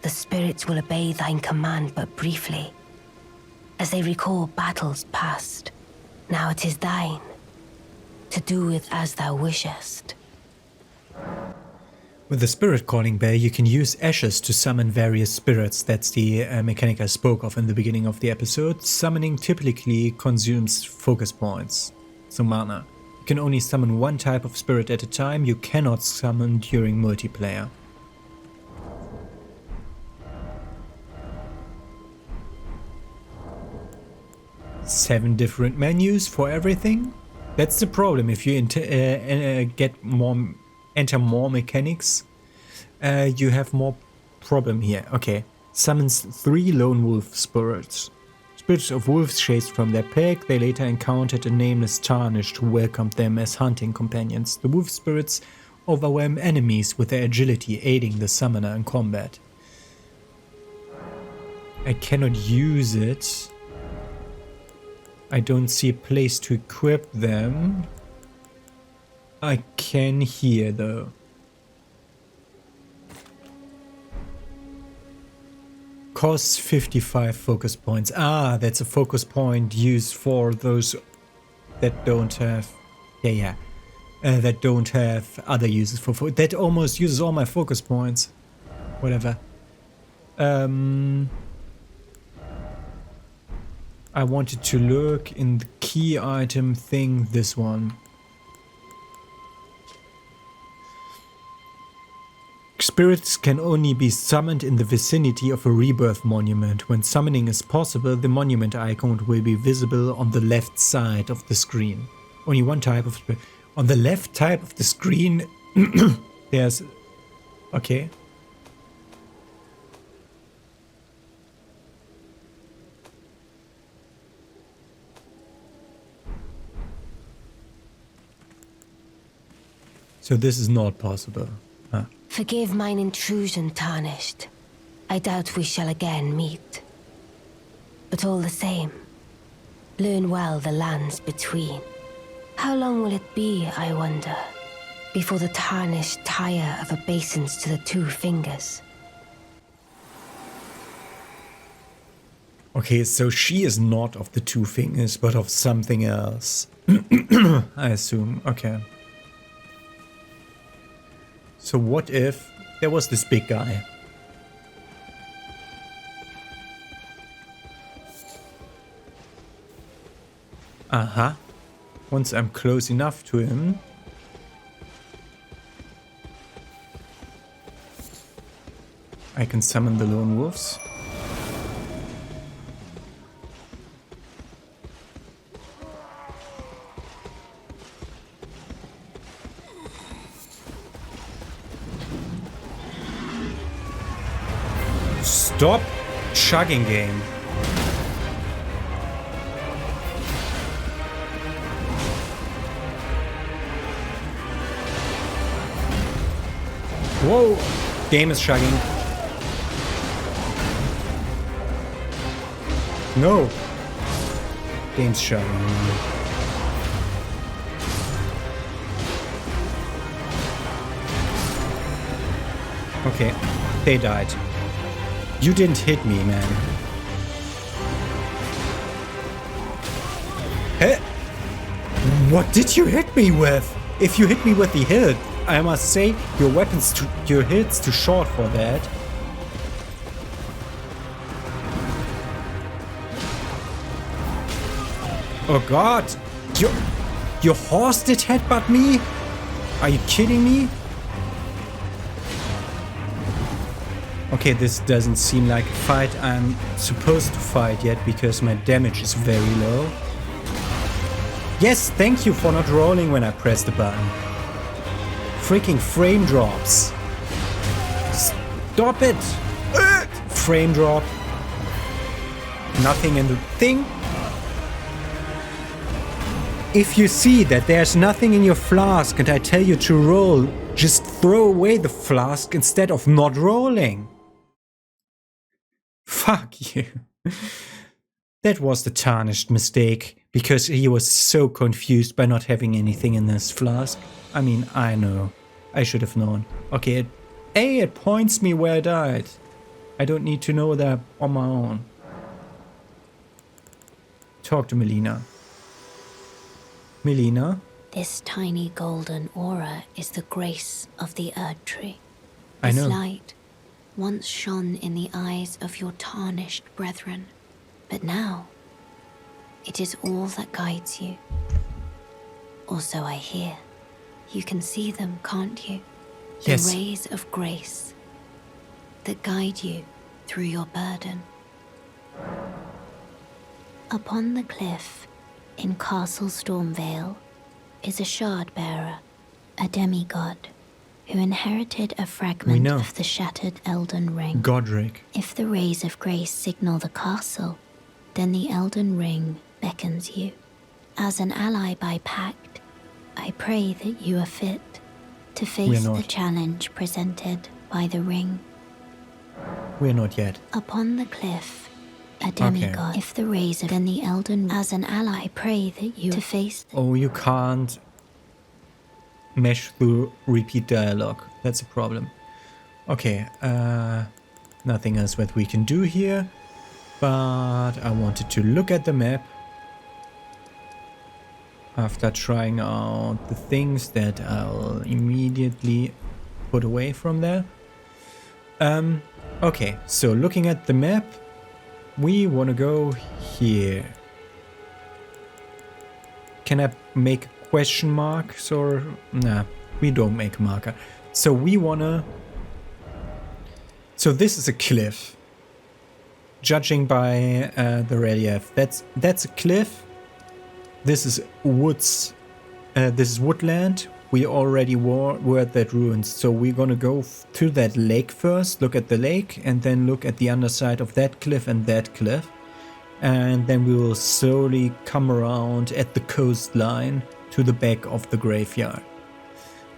the spirits will obey thine command but briefly, as they recall battles past. Now it is thine, to do with as thou wishest. With the spirit calling bell, you can use ashes to summon various spirits. That's the mechanic I spoke of in the beginning of the episode. Summoning typically consumes focus points, so mana. You can only summon one type of spirit at a time. You cannot summon during multiplayer. Seven different menus for everything. That's the problem. If you enter more mechanics, you have more problem here. Okay. Summons 3 lone wolf spirits. Spirits of wolves chased from their pack. They later encountered a nameless Tarnished who welcomed them as hunting companions. The wolf spirits overwhelm enemies with their agility, aiding the summoner in combat. I cannot use it. I don't see a place to equip them. I can here though. Costs 55 focus points. Ah, that's a focus point used for those that don't have... that don't have other uses for... That almost uses all my focus points. Whatever. I wanted to look in the key item thing, this one. Spirits can only be summoned in the vicinity of a rebirth monument. When summoning is possible, the monument icon will be visible on the left side of the screen. Only one type of spirit. On the left type of the screen, there's... Okay. So this is not possible. Huh. Forgive mine intrusion, Tarnished. I doubt we shall again meet. But all the same, learn well the lands between. How long will it be, I wonder, before the Tarnished tire of obeisance to the 2 fingers? Okay, so she is not of the 2 fingers, but of something else. I assume. Okay. So what if there was this big guy? Aha. Once I'm close enough to him. I can summon the lone wolves. Stop chugging game. Whoa! Game is chugging. No! Game's chugging. Okay, they died. You didn't hit me, man. Hey! What did you hit me with? If you hit me with the hit, I must say your hit's too short for that. Oh god! Your horse did headbutt me? Are you kidding me? Okay, this doesn't seem like a fight I'm supposed to fight yet because my damage is very low. Yes, thank you for not rolling when I press the button. Freaking frame drops. Stop it! Frame drop. Nothing in the thing. If you see that there's nothing in your flask and I tell you to roll, just throw away the flask instead of not rolling. Fuck you. That was the Tarnished mistake, because he was so confused by not having anything in his flask. I mean, I know. I should have known. Okay, it points me where I died. I don't need to know that on my own. Talk to Melina. Melina? This tiny golden aura is the grace of the Erd Tree. I know. This light once shone in the eyes of your tarnished brethren, but now it is all that guides you. Or so I hear. You can see them, can't you? Yes. The rays of grace that guide you through your burden. Upon the cliff in Castle Stormvale, is a shard bearer, a demigod, who inherited a fragment know. of the shattered Elden Ring. Godric. If the rays of grace signal the castle, then the Elden Ring beckons you. As an ally by pact, I pray that you are fit to face the not. challenge presented by the ring. We're not yet. Upon the cliff, a demigod. If the rays of then the Elden, as an ally, pray that you to face. Oh, you can't mesh through repeat dialogue. That's a problem. Okay, nothing else that we can do here. But I wanted to look at the map after trying out the things that I'll immediately put away from there. Okay, so looking at the map, we want to go here. Can I make question marks or... Nah, we don't make a marker. So we want to... So this is a cliff. Judging by the relief, that's a cliff. This is woods. This is woodland. We already were at that ruins, so we're gonna go to that lake first, look at the lake, and then look at the underside of that cliff and that cliff. And then we will slowly come around at the coastline to the back of the graveyard.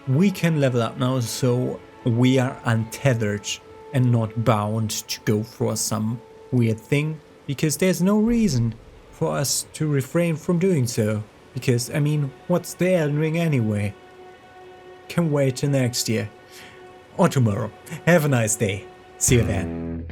We can level up now, so we are untethered and not bound to go for some weird thing, because there's no reason for us to refrain from doing so. Because, I mean, what's the Elden Ring anyway? Can wait till next year. Or tomorrow. Have a nice day. See you then.